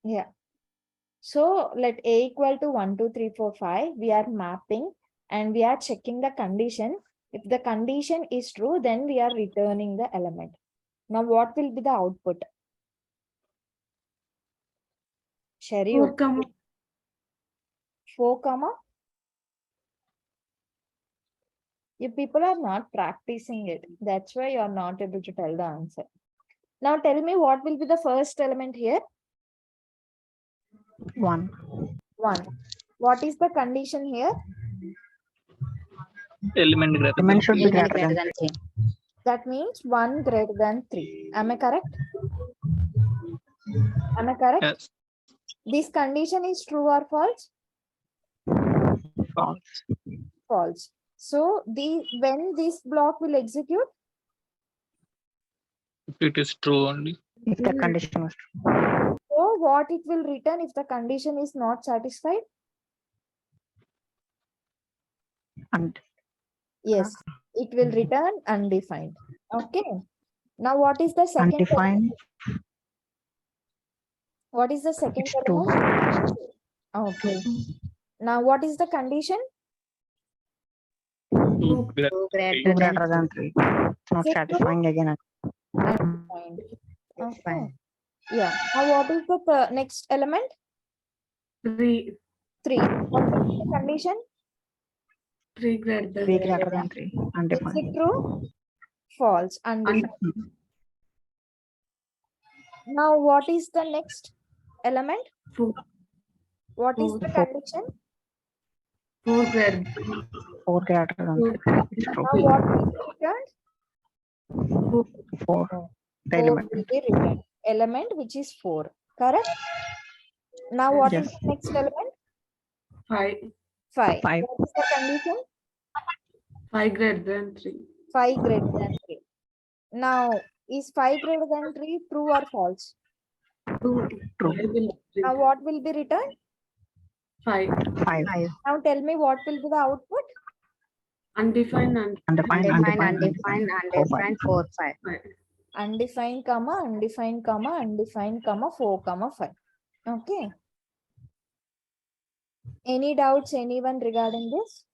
Yeah. So let A equal to 1, 2, 3, 4, 5. We are mapping and we are checking the condition. If the condition is true, then we are returning the element. Now, what will be the output? Sherry, 4, 4, comma. You people are not practicing it. That's why you are not able to tell the answer. Now tell me what will be the first element here? 1. 1. What is the condition here? Element greater than Element should be three. greater than 3. That means 1 greater than 3. Am I correct? Am I correct? Yes. This condition is true or false? False. False. So when this block will execute? If it is true only. If the condition was true. So what it will return if the condition is not satisfied? And Yes, it will return undefined. Okay. Now what is the second undefined, element? What is the second it's 2. element? Okay. Now what is the condition? 2 greater 2 than greater than 3. It's not Is it true? satisfying again. Undefined. Okay. Fine. Yeah. Now what is the next element? 3. 3. What is the condition? 3 greater than 3 greater than 3. Is Undefined. it true? False. Undefined. Now what is the next element? 4. What is the Four. condition? 4 greater 4 greater than 3. It's true. Now what will be returned? 4. 4 The element. will be returned. Element which is 4. Correct? Now what is Yes. the next element? 5. 5. 5. What is the condition? 5 greater than 3. 5 greater than 3. Now is 5 greater than 3 true or false? 2. True. Now what will be returned? 5. 5. Now tell me what will be the output? Undefined and Undefined, undefined, 4, 5. 5. Undefined, comma, undefined, comma, undefined, comma, 4, comma, 5. Okay. Any doubts, anyone regarding this?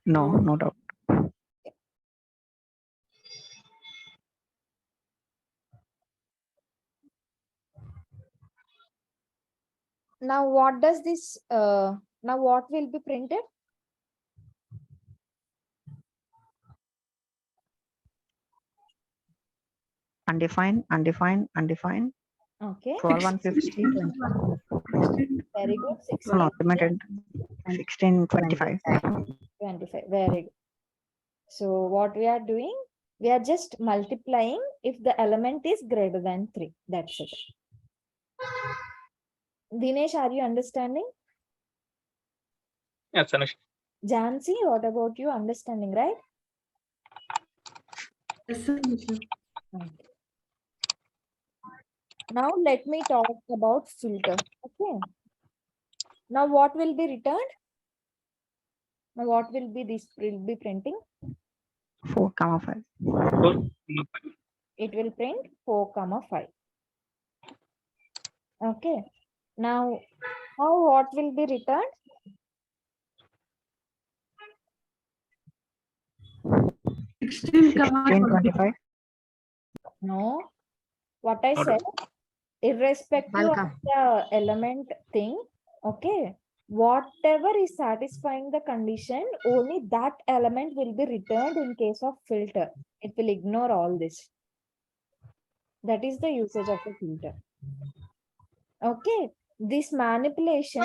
No, no doubt. Now what does this, now what will be printed? Undefined, undefined, undefined. Okay. 12, 150, 20. Very good. 16, No, limited. 16, 25. 25. Very good. So what we are doing? We are just multiplying if the element is greater than 3. That's it. Dinesh, are you understanding? Yes, Anush. Jansi, what about you? Understanding, right? Yes, sir. Okay. Now let me talk about filter. Okay. Now what will be returned? Now what will be this will be printing? 4, 5. 4, It will print 4, 5. Okay. Now what will be returned? 16, 25. No. What I Not said, irrespective of the element thing, okay, whatever is satisfying the condition, only that element will be returned in case of filter. It will ignore all this. That is the usage of the filter. Okay, this manipulation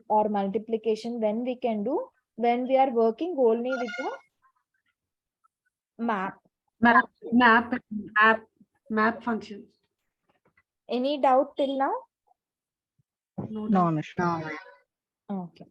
or multiplication when we can do when we are working only with the map. Map function. Any doubt till now? No, No, Anush. Okay.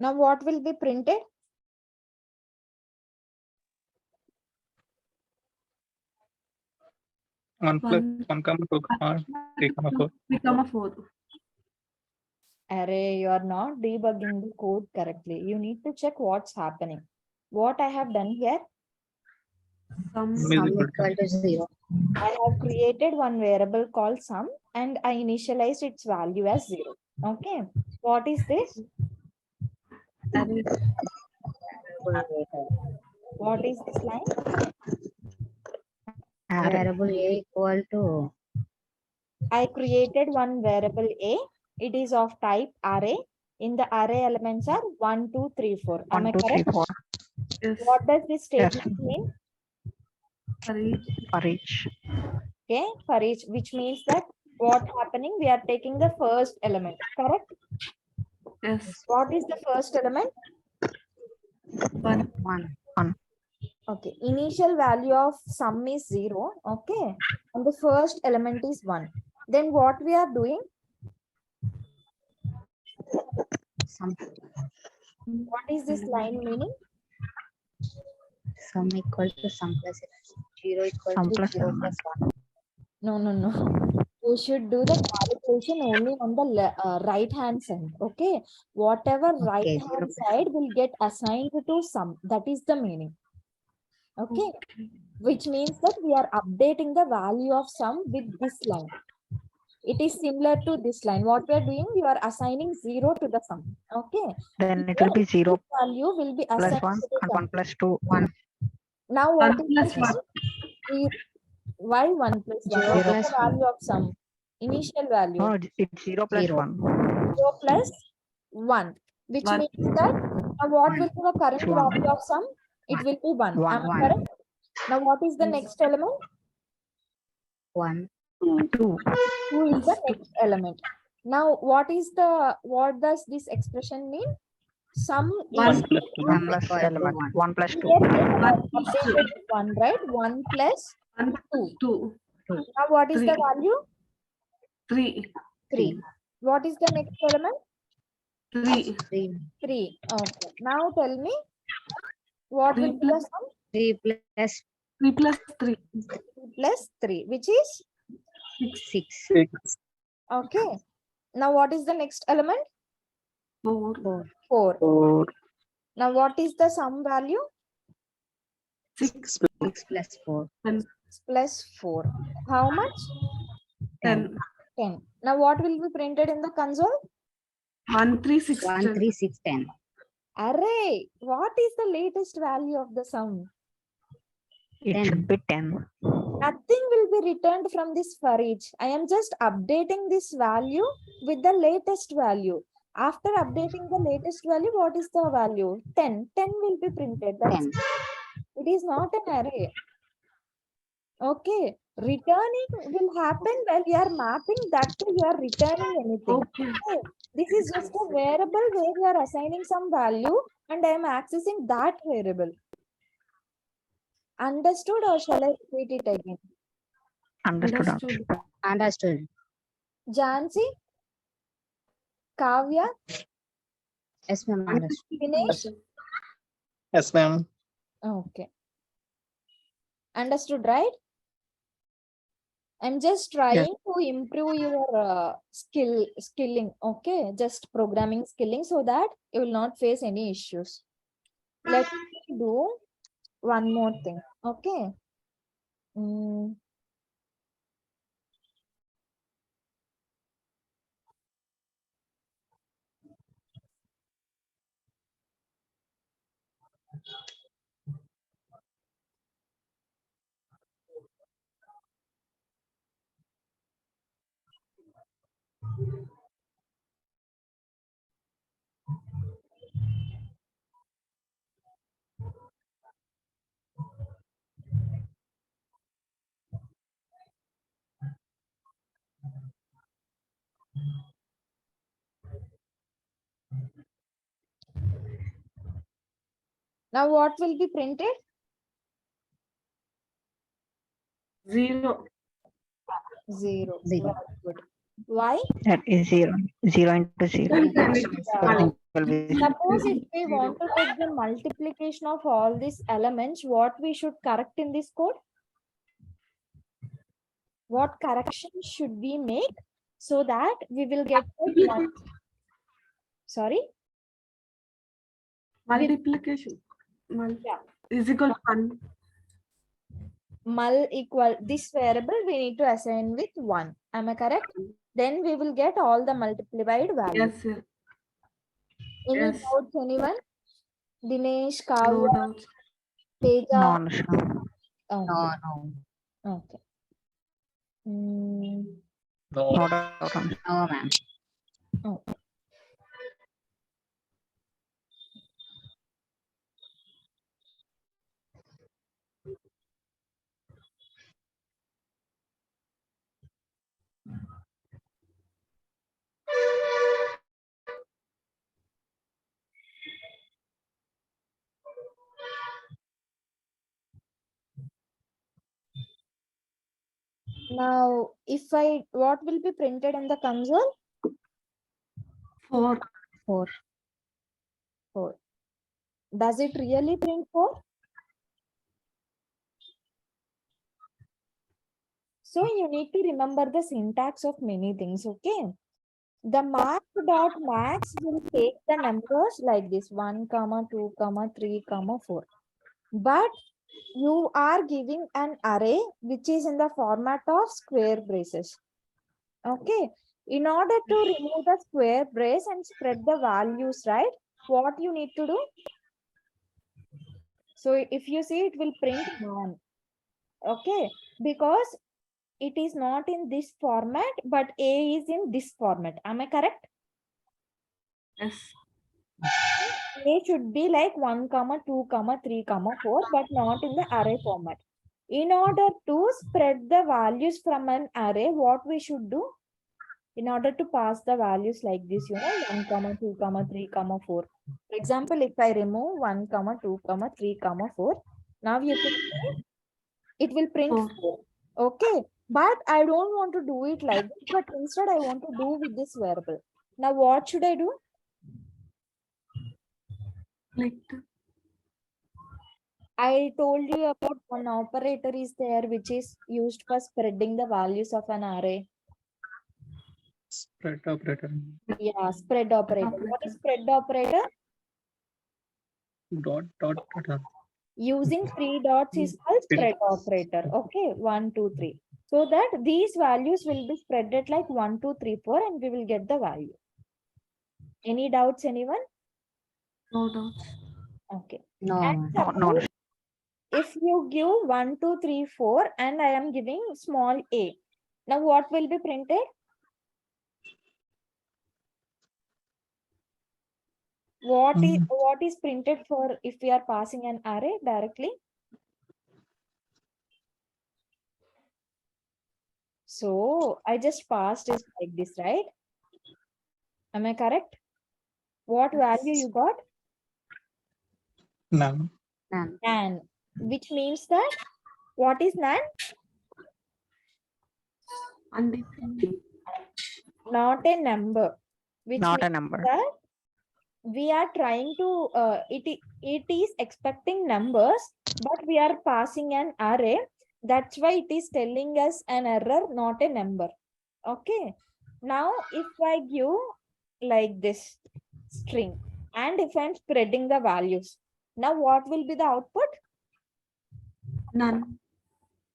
Now what will be printed? One plus One. 1, 2, 3, 4. 3, 4. Array, you are not debugging the code correctly. You need to check what's happening. What I have done here, Sum. Sum is equal to 0. I have created one variable called sum and I initialized its value as 0. Okay. What is this? Array. What is this line? Array. Variable a equal to I created one variable A. It is of type array. In the array elements are 1, 2, 3, 4. Am 1, I 2, 3, correct? 4. Yes. What does this Yes. statement mean? For each. For each. Okay, for each, which means that what happening? We are taking the first element, correct? Yes. What is the first element? 1. 1. Okay, initial value of sum is 0. Okay, and the first element is 1. Then what we are doing? Sum What is this line meaning? sum equal to sum plus 0 equal Sum to plus 0 element. plus 1. No. You should do the calculation only on the right hand side. Okay, whatever right Okay, hand 0 side will get assigned to sum. That is the meaning. Okay, which means that we are updating the value of sum with this line. It is similar to this line. What we are doing, we are assigning 0 to the sum. Okay, Then it will be 0 value will be plus assigned 1 to the and sum. 1 plus 2. 1. Now what 1 is plus this? 1. Why 1 plus 1? 0 What is plus the value of sum? Initial value. No, it's 0 plus 0. 1. 0 plus 1, which 1. means that what will be the current It's 1. value of sum? It will be 1. 1. Am I 1. correct? Now what is the next element? 1. 2. 2 is the next element. Now what does this expression mean? Sum is 1 plus 2. 1 Sum plus equal to element. 1. 1 plus 2. here we have 1 plus 2. updated 1, right? 1 plus 1 plus 2. now what is the 3. value? 3. 3. What is the next element? 3. 3. 3. Okay. Now tell me what 3 will be the plus sum? 3 plus 3 plus 3. 3 plus 3, which is 6. 6. okay. Now what is the next element? 4. 4. 4. 4. Now what is the sum value? 6. 6 plus 4. 10. Plus 4. How much? 10. 10. Now what will be printed in the console? 1, 3, 6, 1, 10. 3, 6, 10. Array. What is the latest value of the sum? It 10. should be 10. Nothing will be returned from this for each. I am just updating this value with the latest value. After updating the latest value, what is the value? 10. 10 will be printed. That's 10. it is not an array. Okay. Returning will happen when you are mapping that to you are returning anything. Okay. Okay. This is just a variable where you are assigning some value and I am accessing that variable. Understood or shall I repeat it again? Understood. Understood. Understood. Jansi? Kavya? Yes, ma'am. Understood. Finish? Yes, ma'am. Okay. Understood, right? I'm just trying to improve your skilling, okay? Just programming skilling so that you will not face any issues. Let me do one more thing, okay? Now what will be printed? 0. 0. Zero. Very good. Why? That is 0. 0 into 0. Yeah. Will be Suppose if we want to take the multiplication of all these elements, what we should correct in this code? What correction should we make so that we will get the one? Sorry? Multiplication. Yeah. Is equal to 1. Mul equal this variable we need to assign with 1. Am I correct? Then we will get all the multiplied values. Yes, sir. Any Yes. doubts, anyone? Dinesh, No Kavya, doubts. Teja? no, Anushka. Okay. No. Okay. Mm, No. No doubt, Anushka. No, ma'am. okay. Now, what will be printed in the console? 4. 4. Does it really print 4? So you need to remember the syntax of many things, okay? The max will take the numbers like this 1, 2, 3, 4. But you are giving an array which is in the format of square braces. Okay. In order to remove the square brace and spread the values, right? What you need to do? So if you see, it will print 1. Okay. Because it is not in this format, but A is in this format. Am I correct? Yes. A should be like 1, 2, 3, 4, but not in the array format. In order to spread the values from an array, what we should do? In order to pass the values like this, 1, 2, 3, 4. For example, if I remove 1, 2, 3, 4, now you can see it will print 4. Okay, but I don't want to do it like this, but instead I want to do with this variable. Now what should I do? Like that. I told you about one operator is there which is used for spreading the values of an array. Spread operator. Yeah, spread operator. What is spread operator? Dot. Using 3 dots is called spread operator. Okay, 1, 2, 3. So that these values will be spreaded like 1, 2, 3, 4, and we will get the value. Any doubts, anyone? No doubts. Okay. No. And No, no, suppose if you give 1, 2, 3, 4, and I am giving small a. Now what will be printed? What is printed for if we are passing an array directly? So I just passed it like this, right? Am I correct? What value you got? None. Nan, which means that what is nan? Undefined. Not a number. Which not a means number. that we are trying to it is expecting numbers, but we are passing an array. That's why it is telling us an error, not a number. Okay. Now if I give like this string and if I'm spreading the values, now what will be the output? None.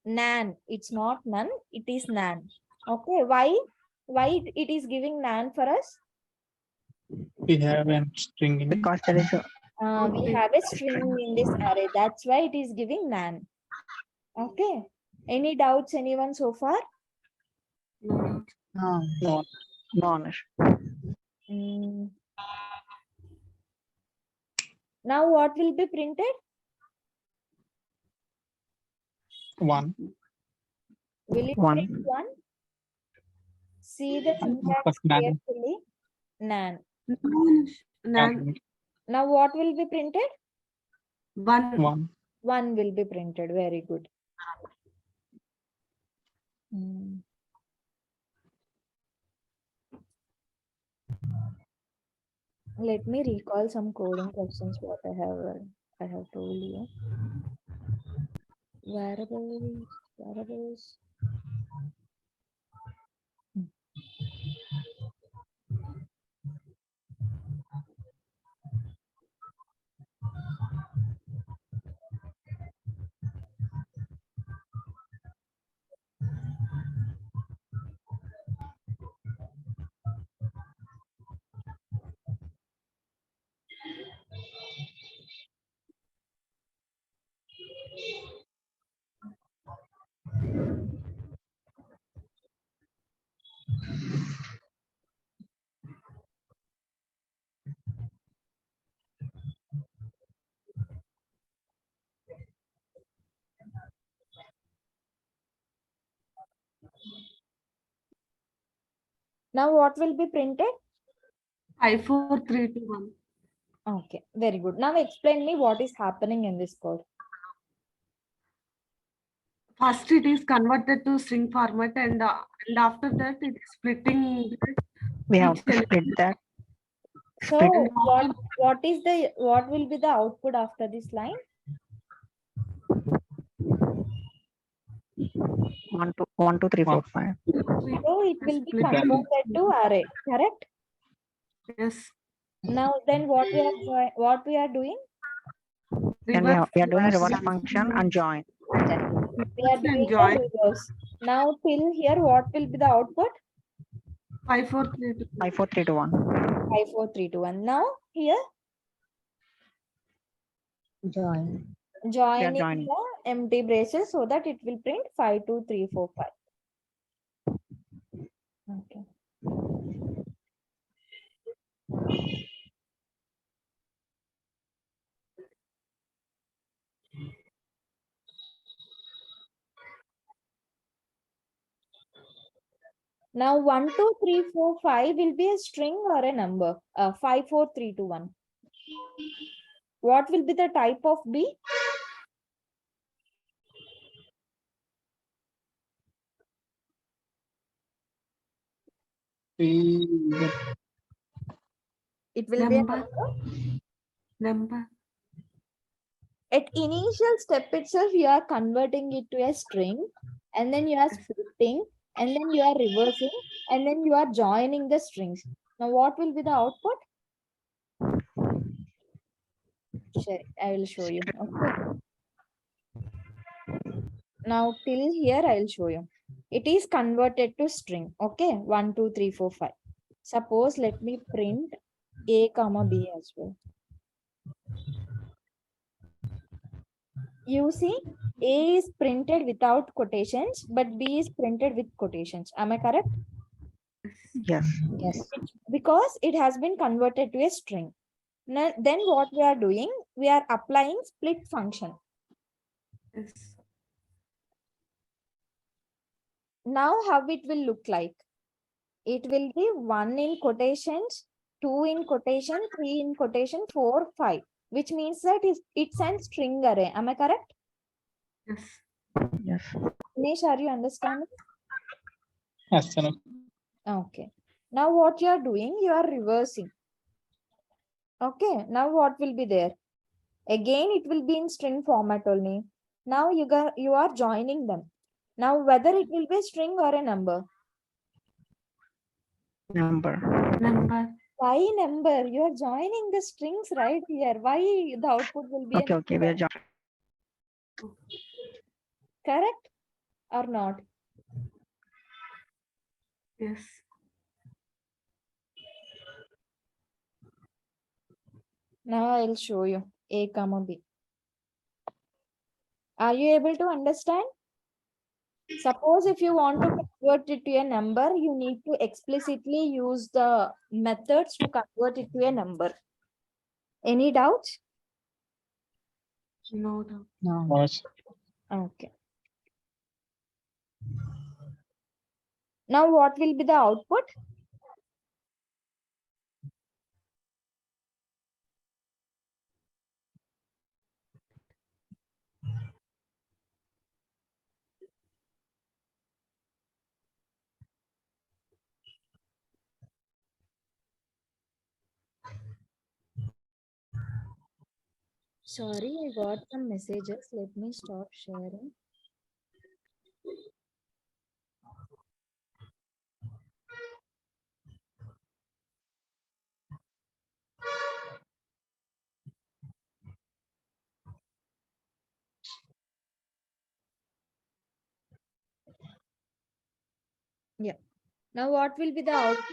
Nan. It's not none, it is nan. Okay. Why it is giving nan for us? We have a string in Because there is a We have a string in this array. That's why it is giving nan. Okay. Any doubts, anyone so far? No doubts. No. no, Anushka. Now what will be printed? 1. Will it 1. print 1? See the syntax First nan. carefully. Nan. None. Now what will be printed? 1. 1. 1 will be printed. Very good. Let me recall some coding questions what I have told you. Variables. Now what will be printed? 5, 4, 3, 2, 1. Okay, very good. Now explain me what is happening in this code. First, it is converted to string format, and after that, it is splitting. We have each to split element. that. So Split. what will be the output after this line? 1, 2, 1, 2, 3, 4, 5. So it will be Split. converted to array, correct? Yes. Now then what we are doing? And we are doing Reverse reverse function and join. We are and doing join. the reverse. Now till here what will be the output? 5, 4, 3, 2. 5, 4, 3, 2, 1. 5, 4, 3, 2, 1. Now here Join. joining joining. the empty braces so that it will print 5, 2, 3, 4, 5. Okay. Now 1, 2, 3, 4, 5 will be a string or a number. 5, 4, 3, 2, 1. What will be the type of B? It will be a Number. Number. At initial step itself, you are converting it to a string, and then you are splitting, and then you are reversing, and then you are joining the strings. Now, what will be the output? Sure, I will show you. Okay. Now, till here, I will show you. It is converted to string. Okay, 1, 2, 3, 4, 5. Suppose let me print A comma B as well. You see, A is printed without quotations, but B is printed with quotations. Am I correct? Yes. Yes. Because it has been converted to a string. Now, then what we are doing, we are applying split function. Yes. Now how it will look like? It will be 1 in quotations, 2 in quotation, 3 in quotation, 4, 5, which means that it's a string array. Am I correct? Yes. Yes. Nish, are you understanding? Yes, sir. Okay. Now what you are doing, you are reversing. Okay. Now what will be there? Again, it will be in string format only. Now you are joining them. Now whether it will be a string or a number. Number. Number. Why number? You are joining the strings right here. Why the output will be a Okay, we are joining. correct or not? Yes. Now I'll show you A comma B. Are you able to understand? Suppose if you want to convert it to a number, you need to explicitly use the methods to convert it to a number. Any doubts? No doubt. No. Yes. Okay. Now what will be the output? Sorry, I got some messages. Let me stop sharing. Yeah. Now what will be the outcome?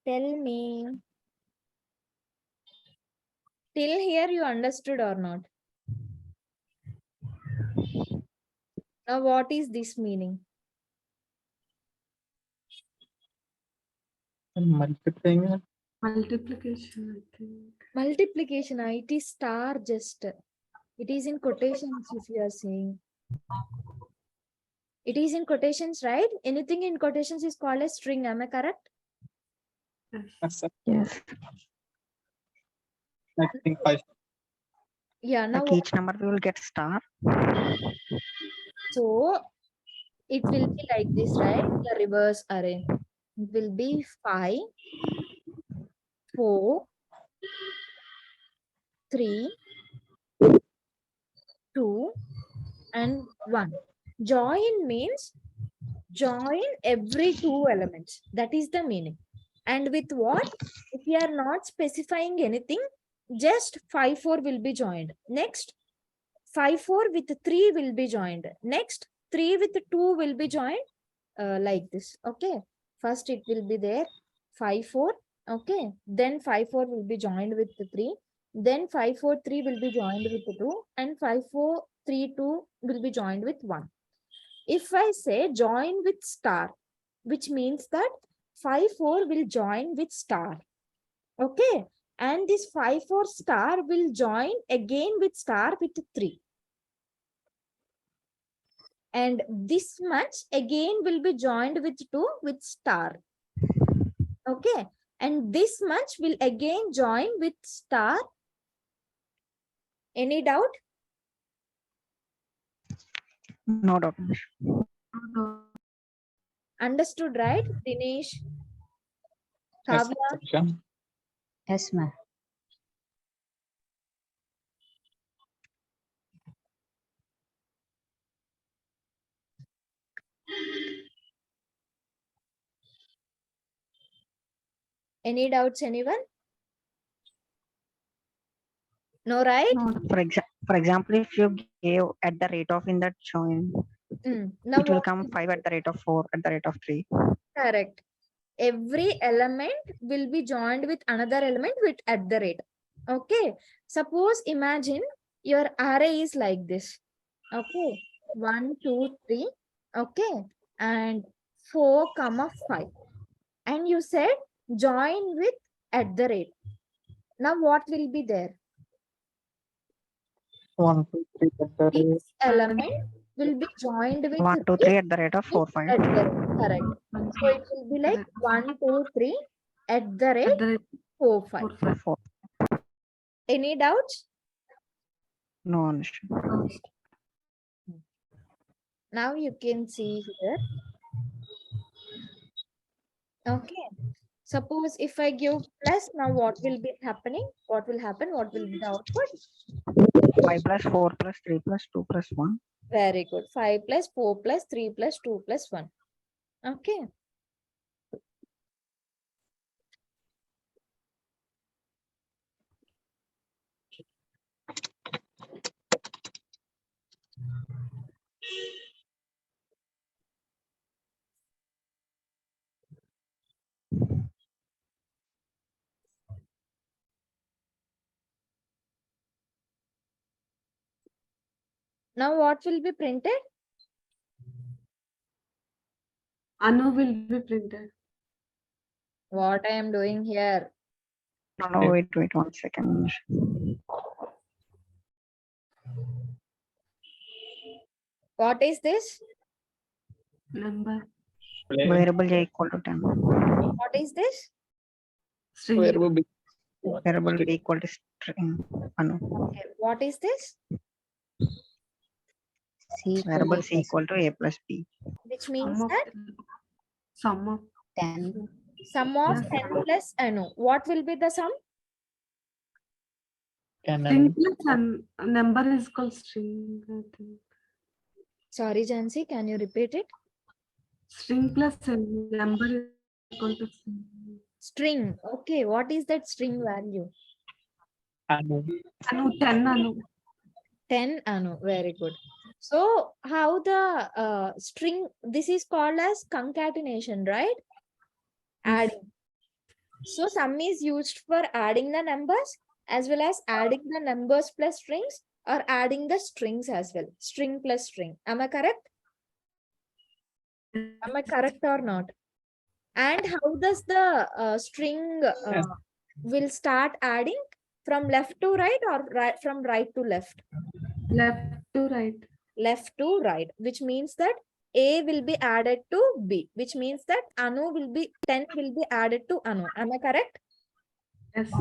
Tell me. Till here you understood or not? Now what is this meaning? Multiplying it. Multiplication, I think. Multiplication, it is star just. It is in quotations if you are saying. It is in quotations, right? Anything in quotations is called a string. Am I correct? Yes, sir. Yes. I think 5. Yeah. Now Like each number we will get star. so it will be like this, right? The reverse array. It will be 5, 4, 3, 2, and 1. Join means join every two elements. That is the meaning. And with what? If you are not specifying anything, just 5, 4 will be joined. Next, 5, 4 with 3 will be joined. Next, 3 with 2 will be joined like this. Okay. First, it will be there 5, 4. Okay. Then 5, 4 will be joined with 3. Then 5, 4, 3 will be joined with 2. And 5, 4, 3, 2 will be joined with 1. If I say join with star, which means that 5, 4 will join with star. Okay. And this 5, 4 star will join again with star with 3. And this much again will be joined with 2 with star. Okay. And this much will again join with star. Any doubt? No doubt. Understood, right? Dinesh? Yes, Kavya? Diksha. Yes, ma'am. Any doubts, anyone? No, right? For example, if you gave at the rate of in that join, Now it will what come will 5 at the rate of 4 at the rate of 3. correct? Every element will be joined with another element with at the rate. Okay. Suppose imagine your array is like this. Okay. 1, 2, 3. Okay. And 4, 5. And you said join with at the rate. Now what will be there? 1, 2, 3 at the rate. This element will be joined with 1, 2, 3 at the rate of 4, 5. at the rate. Correct. So it will be like 1, 2, 3 at the rate 4, 5. 4. Any doubts? No understand. Now you can see here. Okay. Suppose if I give plus, now what will be happening? What will happen? What will be the output? 5 plus 4 plus 3 plus 2 plus 1. Very good. 5 plus 4 plus 3 plus 2 plus 1. Okay. Now what will be printed? Anu will be printed. What I am doing here? No, wait 1 second. What is this? Number. Variable j equal to 10. What is this? String. Variable B. Variable b equal to string. Anu. Okay. What is this? C Variable c equal to a plus b. Which means Sum of that sum of 10. sum of Yes. 10 plus Anu. What will be the sum? String plus and number is called string, I think. Sorry, Jansi, can you repeat it? String plus and number is equal to string. String. Okay, what is that string value? Anu, 10 anu. 10 anu. Very good. So how the string, this is called as concatenation, right? Adding. So sum is used for adding the numbers as well as adding the numbers plus strings or adding the strings as well. String plus string. Am I correct? Am I correct or not? And how does the string Yes. will start adding from left to right or from right to left? Left to right. Left to right, which means that A will be added to B, which means that Anu will be 10 will be added to Anu. Am I correct? Yes.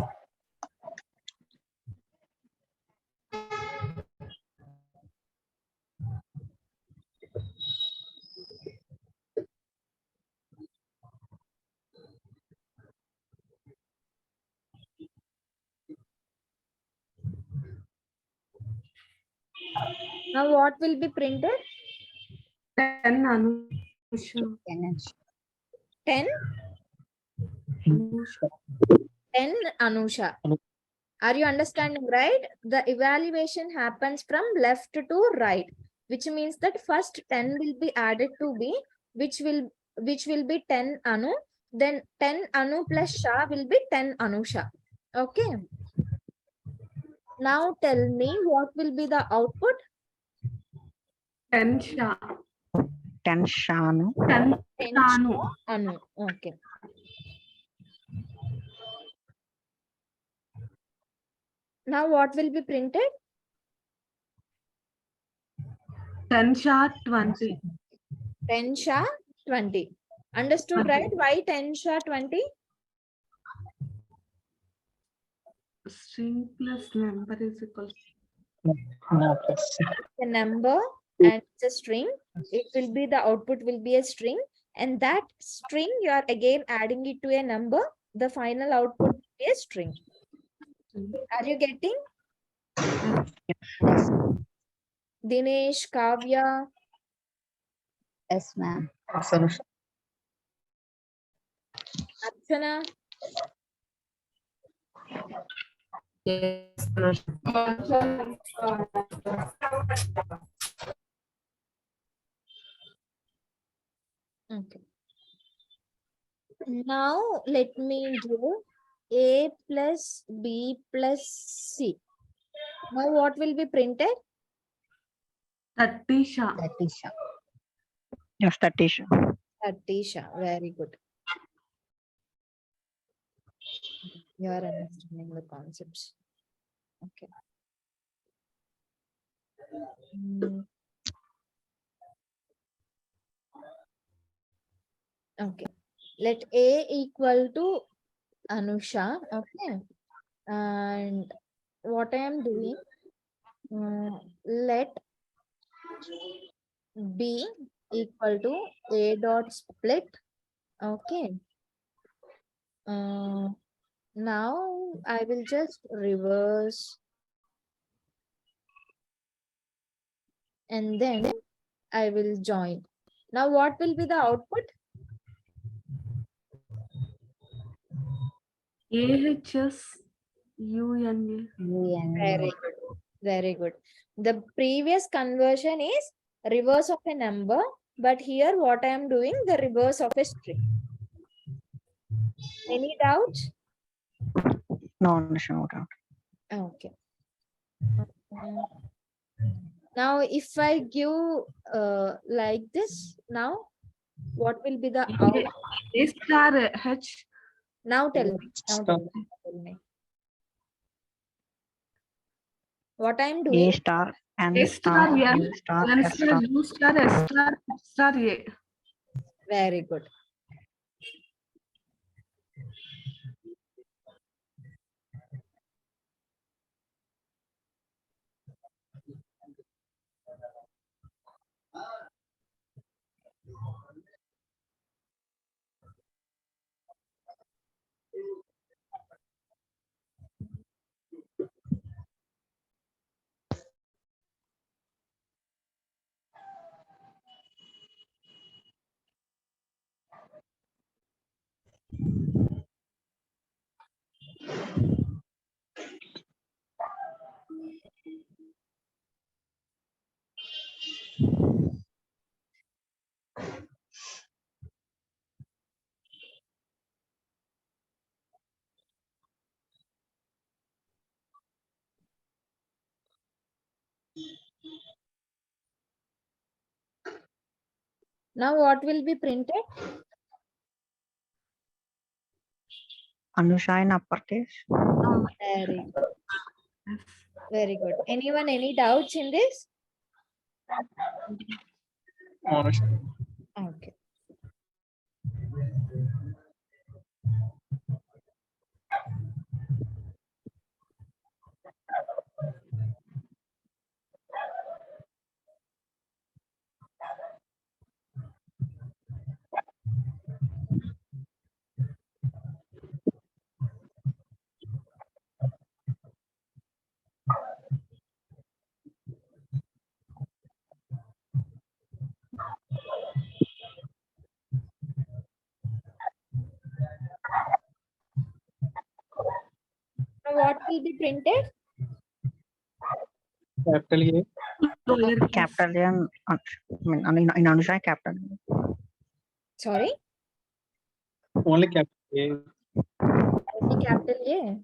Now what will be printed? 10 anu. 10 Anusha. Are you understanding, right? The evaluation happens from left to right, which means that first 10 will be added to B, which will be 10 Anu. Then 10 Anu plus Sha will be 10 Anusha. Okay. Now tell me what will be the output? 10 sha. 10 shanu. 10 10 anu. Anu. Okay. Now what will be printed? 10 sha 20. 10 Sha 20. Understood, right? Why 10 Sha 20? String plus number is equal to No plus. The number and it's a string. It will be the output will be a string, and that string you are again adding it to a number. The final output will be a string. Are you getting? Dinesh, Kavya, Yes, ma'am. Sanusha. Archana, okay. Now let me do A plus B plus C. Now what will be printed? 30 sha. 30 sha. Yes, that is. Atisha, very good. You are understanding the concepts. Okay. Mm. Okay. Let A equal to Anusha. Okay. And what I am doing, let B equal to A dot split. Okay. Now I will just reverse and then I will join. Now what will be the output? AHS UNA. Very good. Very good. The previous conversion is reverse of a number, but here what I am doing, the reverse of a string. Any doubt? No, no doubt. Okay. Now, if I give like this, now what will be the output? A star H. Now tell me. Now tell me. Tell me. What I am A doing? star and A star, star N. U star, N S star star. U star S star H star A. Very good. Now what will be printed? Anusha in uppercase. Very good. Very good. Anyone, any doubts in this? Anusha. Okay. Now what will be printed? Capital A. Lower case. Capital A and in Anusha capital A. Sorry, Only capital A. only capital A.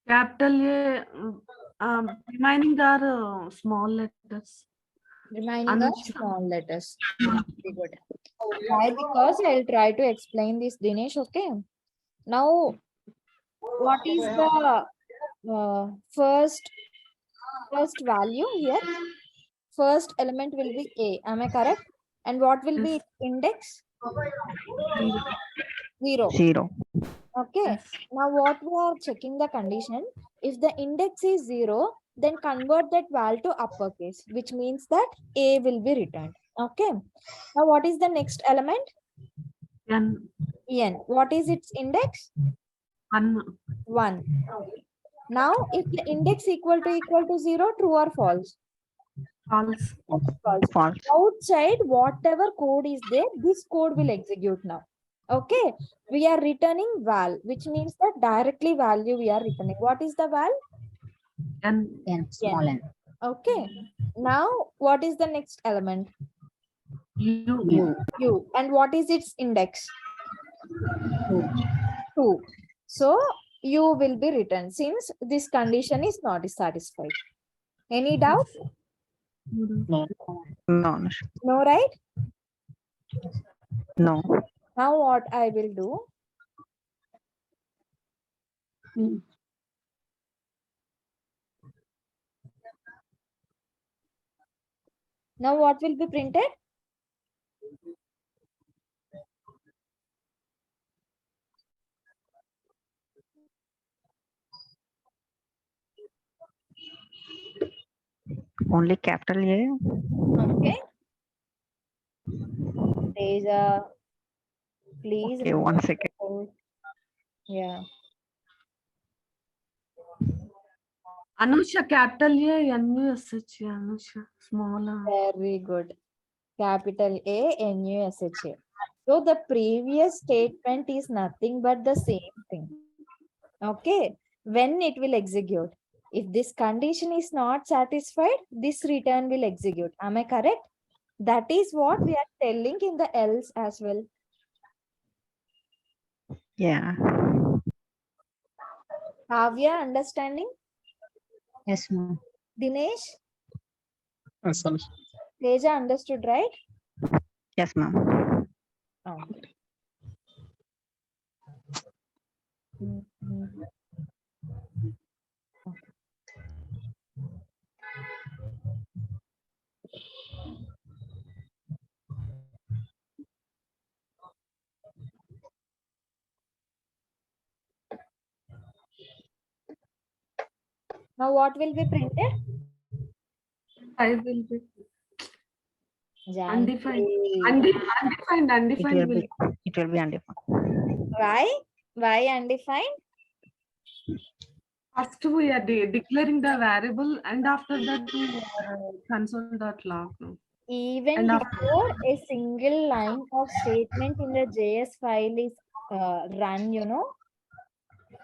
Capital A, remaining are small letters. Remaining are Anusha. small letters. Very good. Why? Because I'll try to explain this, Dinesh. Okay. Now, what is the first value here? First element will be A. Am I correct? And what will be Yes. its index? 0. 0. Okay. Yes. Now what we are checking the condition. If the index is 0, then convert that value to uppercase, which means that A will be returned. Okay. Now what is the next element? N. N. What is its index? 1. 1. Now if the index equal to 0, true or false? False. False. False. Outside whatever code is there, this code will execute now. Okay. We are returning val, which means that directly value we are returning. What is the val? N. N, small n. Okay. Now what is the next element? U. U. U. And what is its index? 2. So U will be returned since this condition is not satisfied. Any doubt? No. No, Anusha. No, right? No. Now what I will do? Now what will be printed? Only capital A. Okay. Teja, please. Okay, 1 second. report. Yeah. Anusha, capital A, N-U-S-H, Anusha, small. Very good. Capital A, N-U-S-H-A. So the previous statement is nothing but the same thing. Okay. When it will execute. If this condition is not satisfied, this return will execute. Am I correct? That is what we are telling in the else as well. Yeah. Kavya, understanding? Yes, ma'am. Dinesh, Yes, Anusha. Teja understood, right? Yes, ma'am. Okay. Mhm. Now what will be printed? I will be undefined. Janvi. Undefined will. It will be undefined. Why? Why undefined? First we are declaring the variable and after that we console.log. Even And after before a single line of statement in the JS file is run,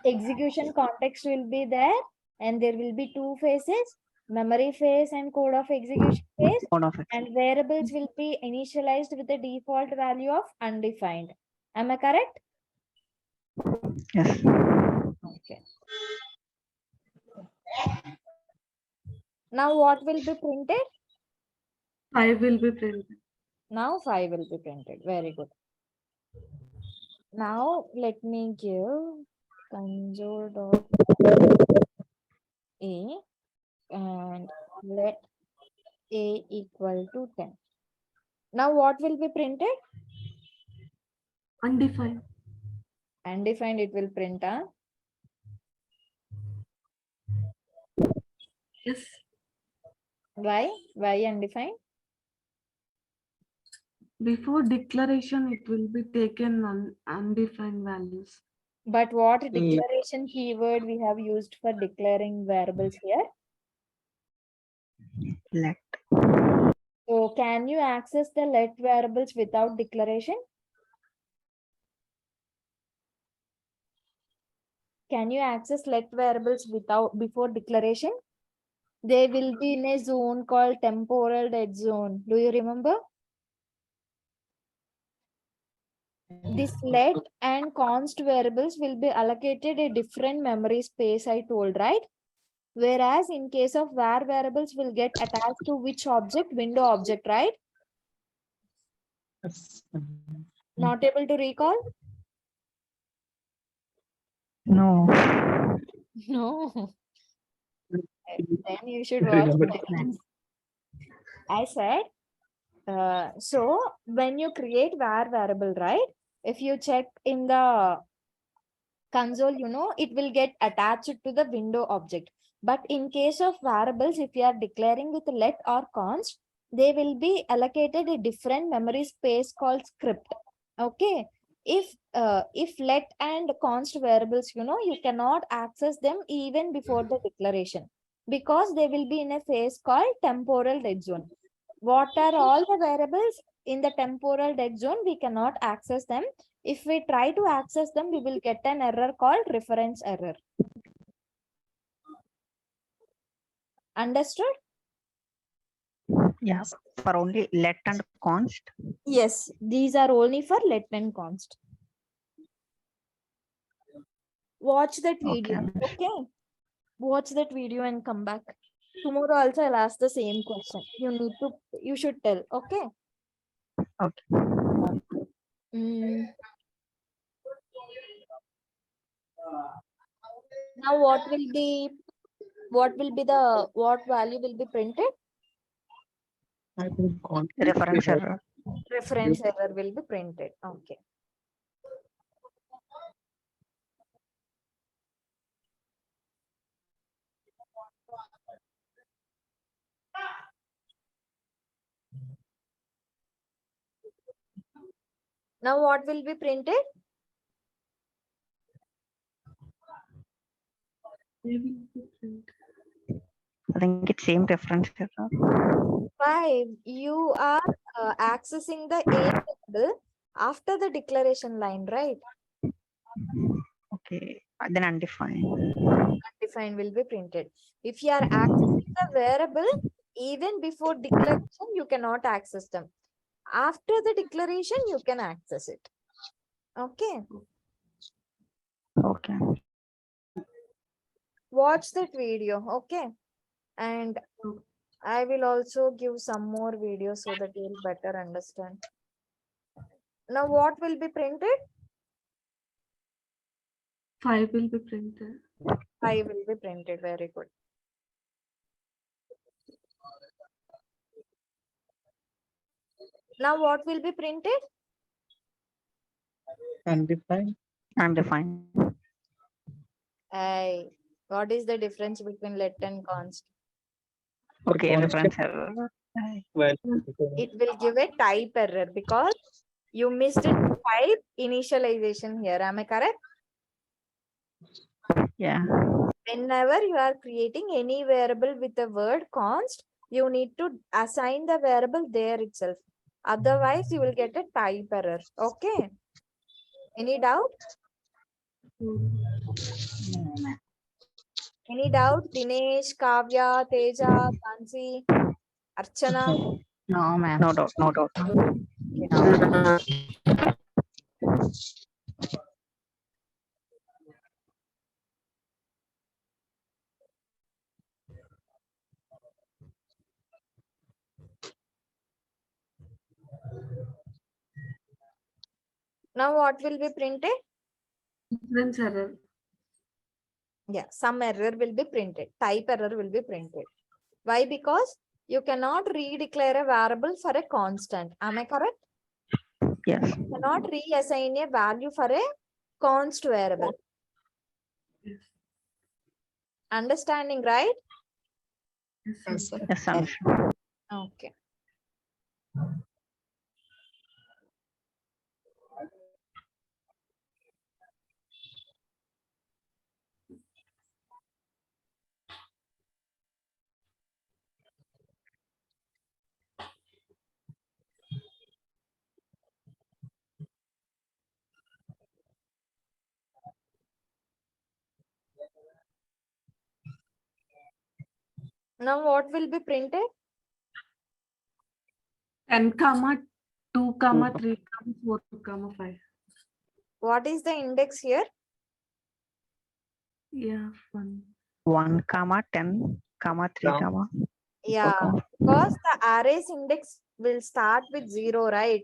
execution context will be there and there will be two phases, memory phase and code of execution phase, Code of it. and variables will be initialized with the default value of undefined. Am I correct? Yes. Okay. Now what will be printed? 5 will be printed. Now 5 will be printed. Very good. Now let me give console dot a and let a equal to 10. Now what will be printed? Undefined. Undefined it will print, huh? Yes. Why? Why undefined? Before declaration, it will be taken undefined values. But what declaration keyword we have used for declaring variables here? Let. So can you access the let variables without declaration? Can you access let variables without before declaration? They will be in a zone called temporal dead zone. Do you remember? This let and const variables will be allocated a different memory space, I told, right? Whereas in case of var variables will get attached to which object? Window object, right? Yes. Not able to recall? No. No. Then you should I watch remember. videos. I said, so when you create var variable, right? If you check in the console, it will get attached to the window object. But in case of variables, if you are declaring with let or const, they will be allocated a different memory space called script. Okay. If let and const variables, you cannot access them even before the declaration because they will be in a phase called temporal dead zone. What are all the variables in the temporal dead zone? We cannot access them. If we try to access them, we will get an error called reference error. Understood? Yes. For only let and const. Yes, these are only for let and const. Watch that video. Okay. Watch that video and come back. Tomorrow also I'll ask the same question. You should tell. Okay. Okay. Now what value will be printed? I think Reference error. Reference error will be printed. Okay. Now what will be printed? They will be printed. I think it's same reference error. 5. You are accessing the A variable after the declaration line, right? Okay. Then undefined. Undefined will be printed. If you are accessing the variable even before declaration, you cannot access them. After the declaration, you can access it. Okay. Okay. Watch that video. Okay. And I will also give some more videos so that you will better understand. Now what will be printed? 5 will be printed. 5 will be printed. Very good. Now what will be printed? undefined. Undefined. What is the difference between let and const? Okay. Constant Reference error. value. It will give a type error because you missed it type initialization here. Am I correct? Yeah. Whenever you are creating any variable with the word const, you need to assign the variable there itself. Otherwise, you will get a type error. Okay. Any doubt? Any doubt? Dinesh, Kavya, Teja, Tansi, Archana? No, ma'am. No doubt. No doubt. No. Now what will be printed? Difference error. Yeah, some error will be printed. Type error will be printed. Why? Because you cannot redeclare a variable for a constant. Am I correct? Yes. You cannot reassign a value for a const variable. Yes. Understanding, right? Yes, Yes, sir. sir. Yes, Anusha. Okay. Now what will be printed? 10, 2, 3, 4, 5. What is the index here? Yeah, 1. 1, 10, 3, Down. Yeah, because the array's index will start with 0, right?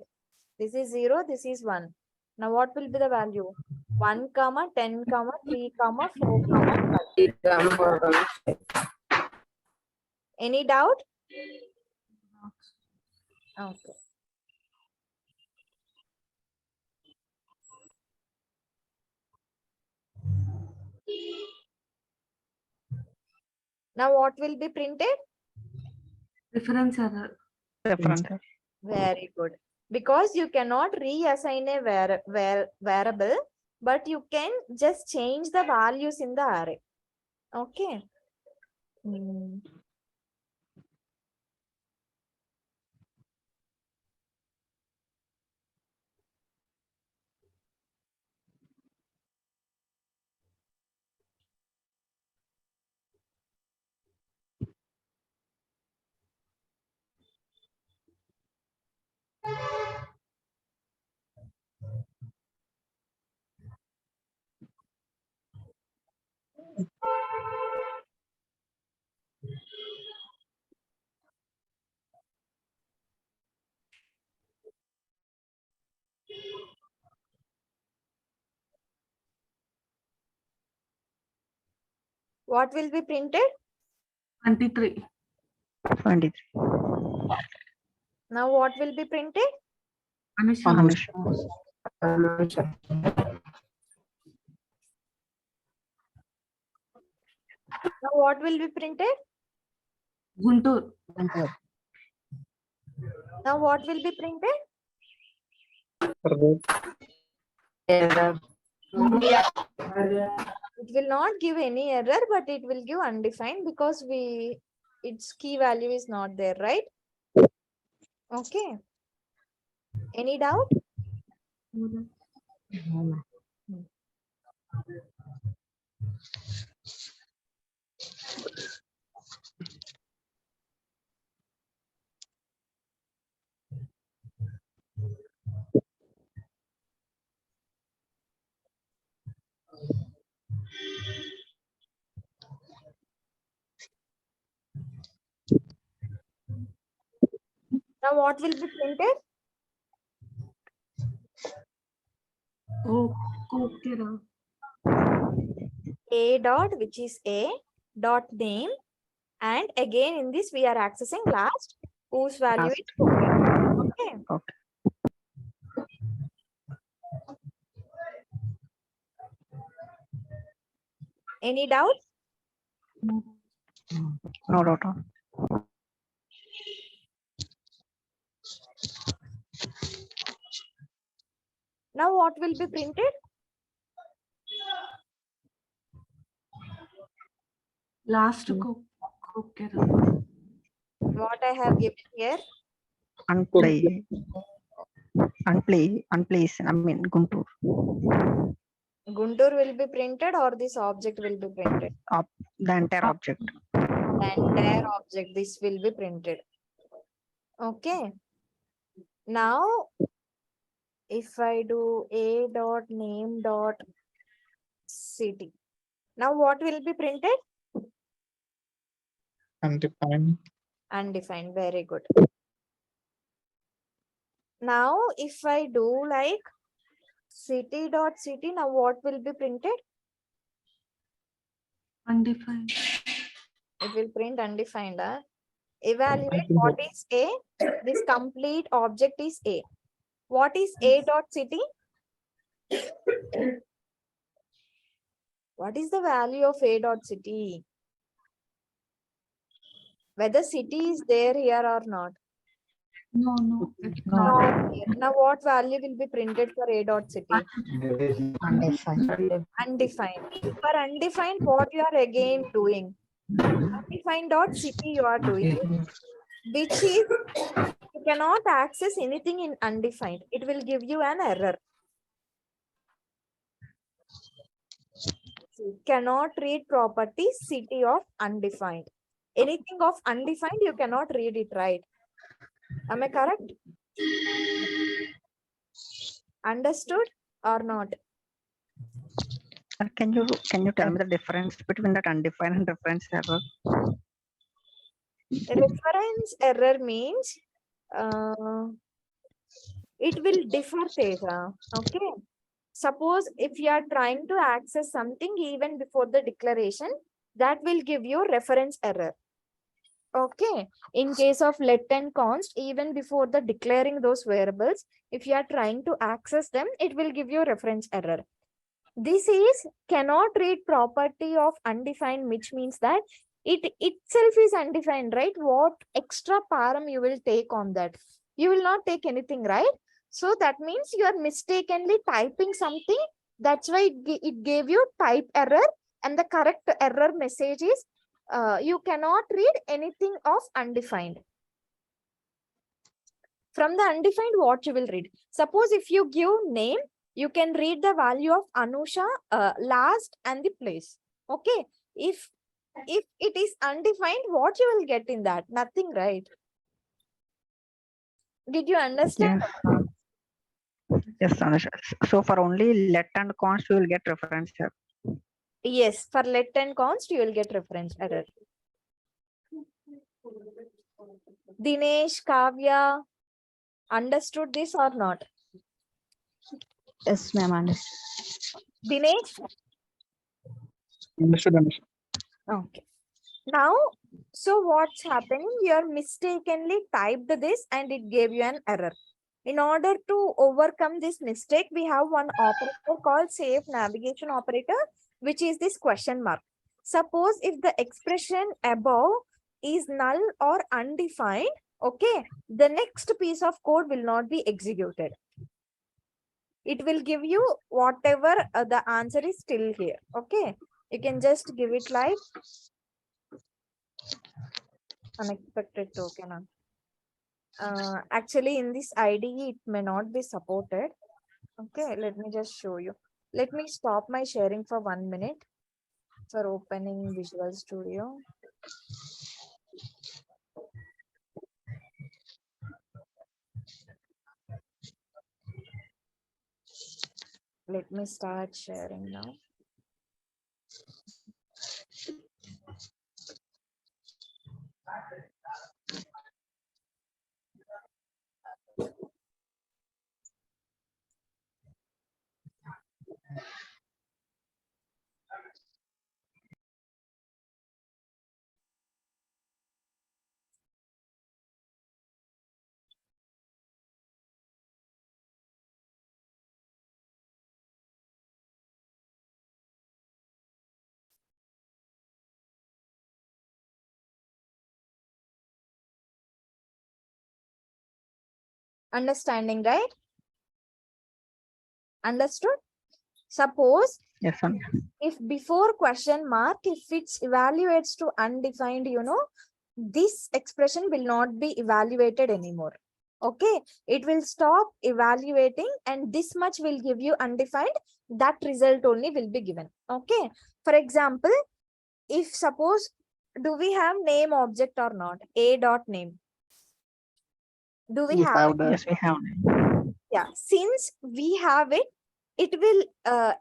This is 0, this is 1. Now what will be the value? 1, 10, 3, 4, 5. Any doubt? Okay. Now what will be printed? Difference error. Different. Very good. Because you cannot reassign a variable, but you can just change the values in the array. Okay. What will be printed? 23. 23. Now what will be printed? Anusha. Anusha. Now what will be printed? Guntur. Now what will be printed? Error. It will not give any error, but it will give undefined because its key value is not there, right? Okay. Any doubt? Now what will be printed? Oh, okay. A dot, which is A dot name, and again in this we are accessing last, whose value is 14. Okay. Okay. Any doubt? No doubt. Now what will be printed? Last okay. What I have given here? Unplay. Unplace. I mean, Guntur. Guntur will be printed or this object will be printed? The entire object. The entire object, this will be printed. Okay. Now, if I do A dot name dot city, now what will be printed? Undefined. Undefined. Very good. Now, if I do like City. Now what will be printed? Undefined. It will print undefined. Evaluate what is A. This complete object is A. What is A dot city? What is the value of A dot city? Whether city is there here or not. No. It's No. Not here. Now what value will be printed for A dot city? Undefined. Undefined. For undefined, what you are again doing? Undefined dot city you are doing, which is you cannot access anything in undefined. It will give you an error. Cannot read property city of undefined. Anything of undefined, you cannot read it, right? Am I correct? Understood or not? Can you tell me the difference between that undefined and reference error? Reference error means it will differ, Teja. Okay. Suppose if you are trying to access something even before the declaration, that will give you reference error. Okay. In case of let and const, even before the declaring those variables, if you are trying to access them, it will give you reference error. This is cannot read property of undefined, which means that it itself is undefined, right? What extra param you will take on that? You will not take anything, right? So that means you are mistakenly typing something. That's why it gave you type error, and the correct error message is you cannot read anything of undefined. From the undefined, what you will read? Suppose if you give name, you can read the value of Anusha, last and the place. Okay. If it is undefined, what you will get in that? Nothing, right? Did you understand? Yes, Anusha. So for only let and const, you will get reference error. Yes, for let and const, you will get reference error. Dinesh, Kavya, understood this or not? Yes, ma'am. Understood. Dinesh? Understood. Okay. Now, so what's happening? You are mistakenly typed this and it gave you an error. In order to overcome this mistake, we have one operator called safe navigation operator, which is this question mark. Suppose if the expression above is null or undefined, okay, the next piece of code will not be executed. It will give you whatever the answer is still here. Okay, you can just give it like unexpected token. Actually, in this IDE, it may not be supported. Okay, let me just show you. Let me stop my sharing for 1 minute for opening Visual Studio. Let me start sharing now. Understanding, right? Understood? Suppose Yes, Anusha. if before question mark, if it evaluates to undefined, this expression will not be evaluated anymore. Okay, it will stop evaluating and this much will give you undefined. That result only will be given. Okay, for example, if suppose, do we have name object or not? A dot name. Do we have? Yes, we have. Yeah, since we have it, it will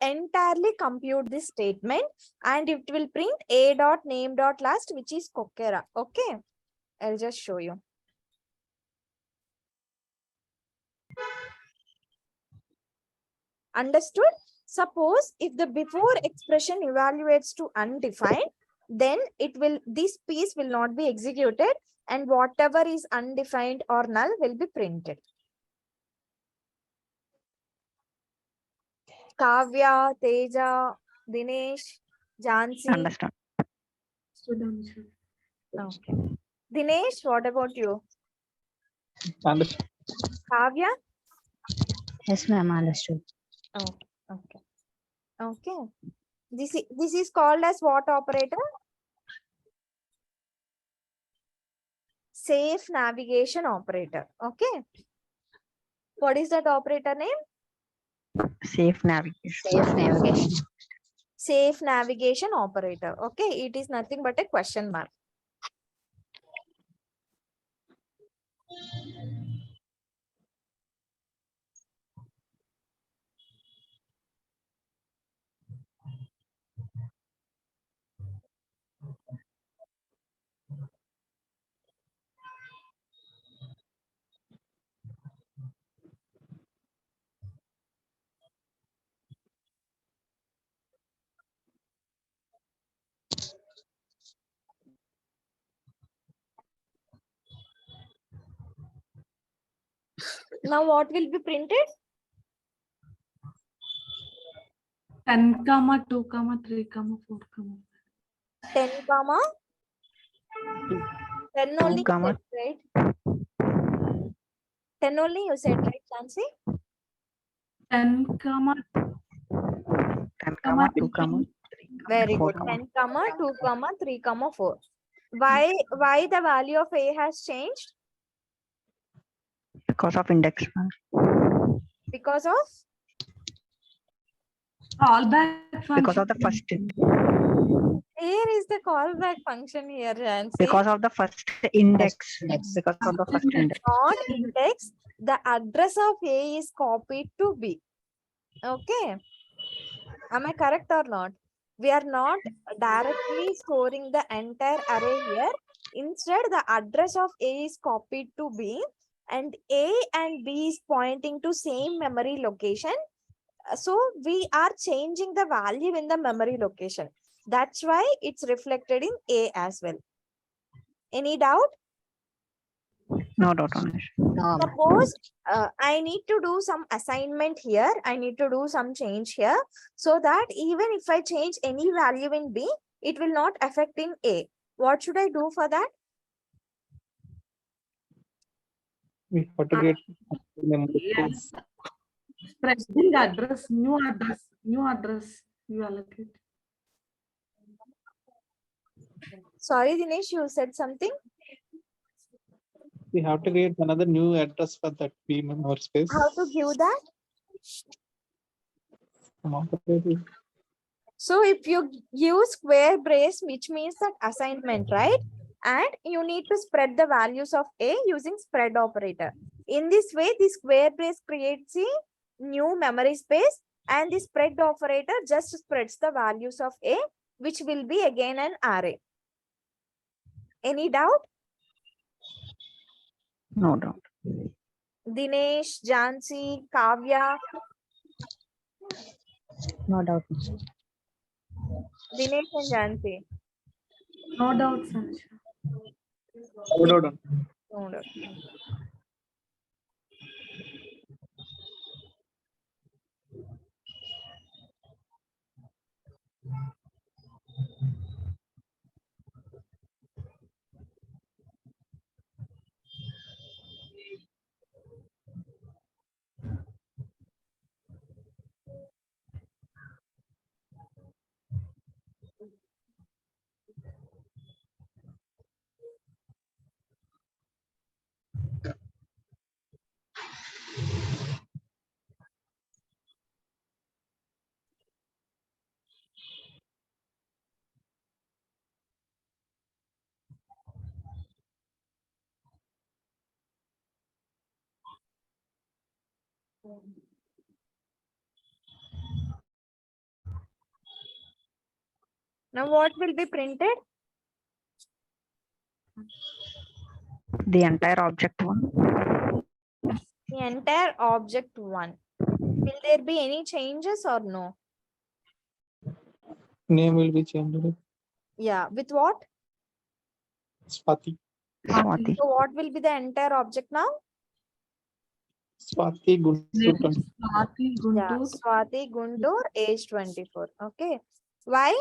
entirely compute this statement and it will print a dot name dot last, which is Kokera. Okay, I'll just show you. Understood? Suppose if the before expression evaluates to undefined, then this piece will not be executed, and whatever is undefined or null will be printed. Kavya, Teja, Dinesh, Jansi. Understand. Okay. Dinesh, what about you? Understood. Kavya? Yes, ma'am. Understood. Okay. Okay. This is called as what operator? Safe navigation operator. Okay. What is that operator name? Safe navigation. Safe navigation. Safe navigation operator. Okay. It is nothing but a question mark. Now what will be printed? 10, 2, 3, 4, 10 comma 10 2, only, comma. right? 10 only you said, right, Chancy? 10, 10, comma, 2, comma, 3, Very 4, good. 10 comma 2 comma 3 comma 4. Why the value of A has changed? because of index. Because of callback Because function. of the first. here is the callback function here, Jancy. Because of the first index. Index. Because of the first index. Not index, the address of A is copied to B. Okay. Am I correct or not? We are not directly storing the entire array here. Instead, the address of A is copied to B, and A and B is pointing to same memory location. So we are changing the value in the memory location. That's why it's reflected in A as well. Any doubt? No doubt on it. No, ma'am. Suppose I need to do some assignment here. I need to do some change here, so that even if I change any value in B, it will not affect in A. What should I do for that? We have to get memory Yes. Spreading address, new address you allocate. Sorry, Dinesh, you said something. We have to create another new address for that B memory space. How to give that? So if you use square brace, which means that assignment, right? And you need to spread the values of A using spread operator. In this way, the square brace creates a new memory space, and the spread operator just spreads the values of A, which will be again an array. Any doubt? No doubt. Dinesh, Jansi, Kavya. No doubt. Dinesh and Jansi. No doubt, Sanjay. Hold on. No doubt. Now what will be printed? The entire object one. The entire object one. Will there be any changes or no? Name will be changed. Yeah, with what? Swati. Swati. So what will be the entire object now? Swati Guntur. Swati Yeah, Guntur. Swati Guntur, age 24. Okay. Why?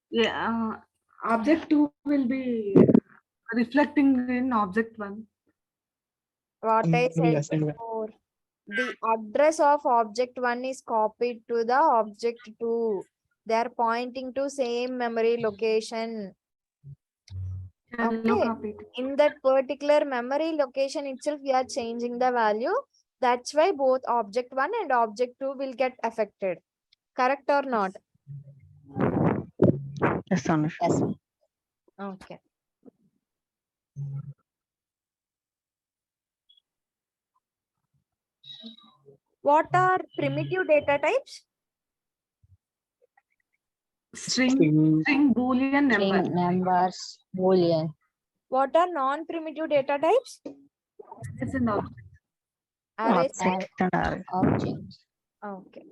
Yeah, object 2 will be reflecting in object 1. What I And we said assign one. before. The address of object 1 is copied to the object 2. They are pointing to same memory location. Hello, Okay. copy. In that particular memory location itself, we are changing the value. That's why both object 1 and object 2 will get affected. Correct or not? Yes, Anush. Yes. Okay. What are primitive data types? String, String. string, boolean, number. String, numbers, boolean. What are non-primitive data types? It's an object. Arrays. Object and array. Object. Okay.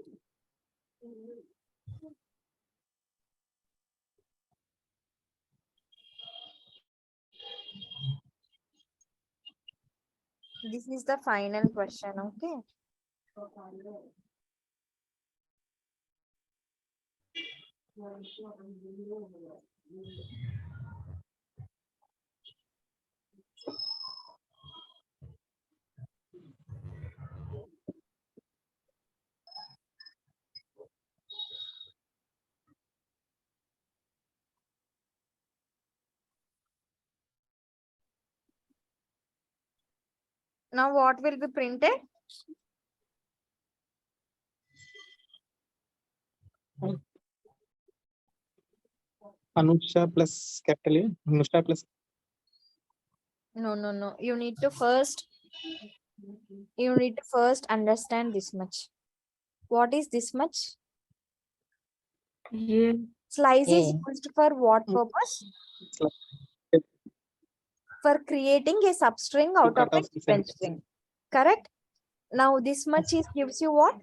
This is the final question, okay? Now what will be printed? Anusha plus capital A. Anusha plus No, no, no. You need to first understand this much. What is this much? Yeah. Slice is A. used for what purpose? For creating a substring out of cut a off the given sentence. string. Correct? Now this much is gives you what?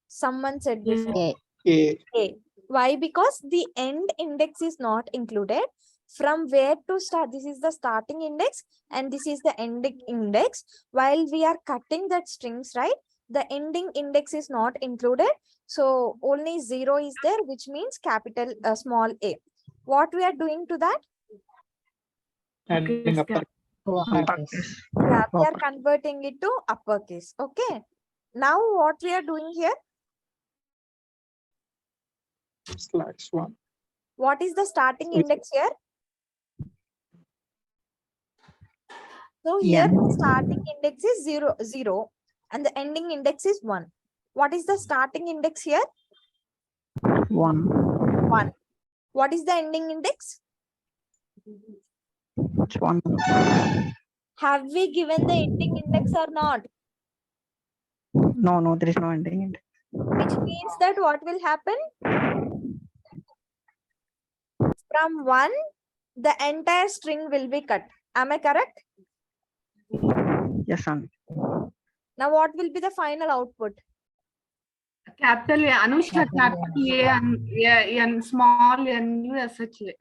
Someone said before. A. A. A. Why? Because the end index is not included. From where to start? This is the starting index and this is the ending index. While we are cutting that strings, right? The ending index is not included. So only 0 is there, which means capital small a. What we are doing to that? Adding upper. To uppercase. Yeah, we are converting it to uppercase. Okay. Now what we are doing here? /1. What is the starting index here? So here N. the starting index is 0, 0 and the ending index is 1. What is the starting index here? 1. 1. What is the ending index? It's 1. Have we given the ending index or not? No, there is no ending. Which means that what will happen? From 1, the entire string will be cut. Am I correct? Yes, Anush. Now what will be the final output? Capital A, Anusha, capital A and small n, U, S, H, A.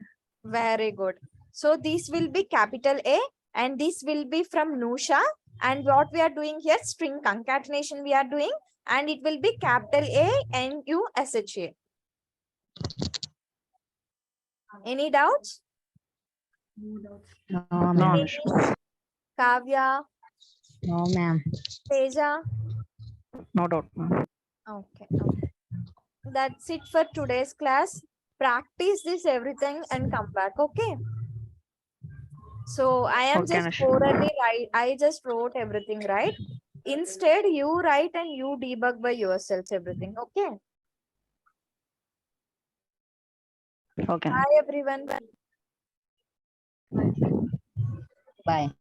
Very good. So this will be capital A and this will be from Nusha. And what we are doing here, string concatenation we are doing. And it will be capital A, N, U, S, H, A. Any doubts? No, No, ma'am. Anush. Kavya, No, ma'am. Teja. No doubt. ma'am. Okay. That's it for today's class. Practice this everything and come back. Okay. So I am Okay, just Anusha. orally right. I just wrote everything right. Instead, you write and you debug by yourselves everything. Okay. Okay. Bye everyone. Bye.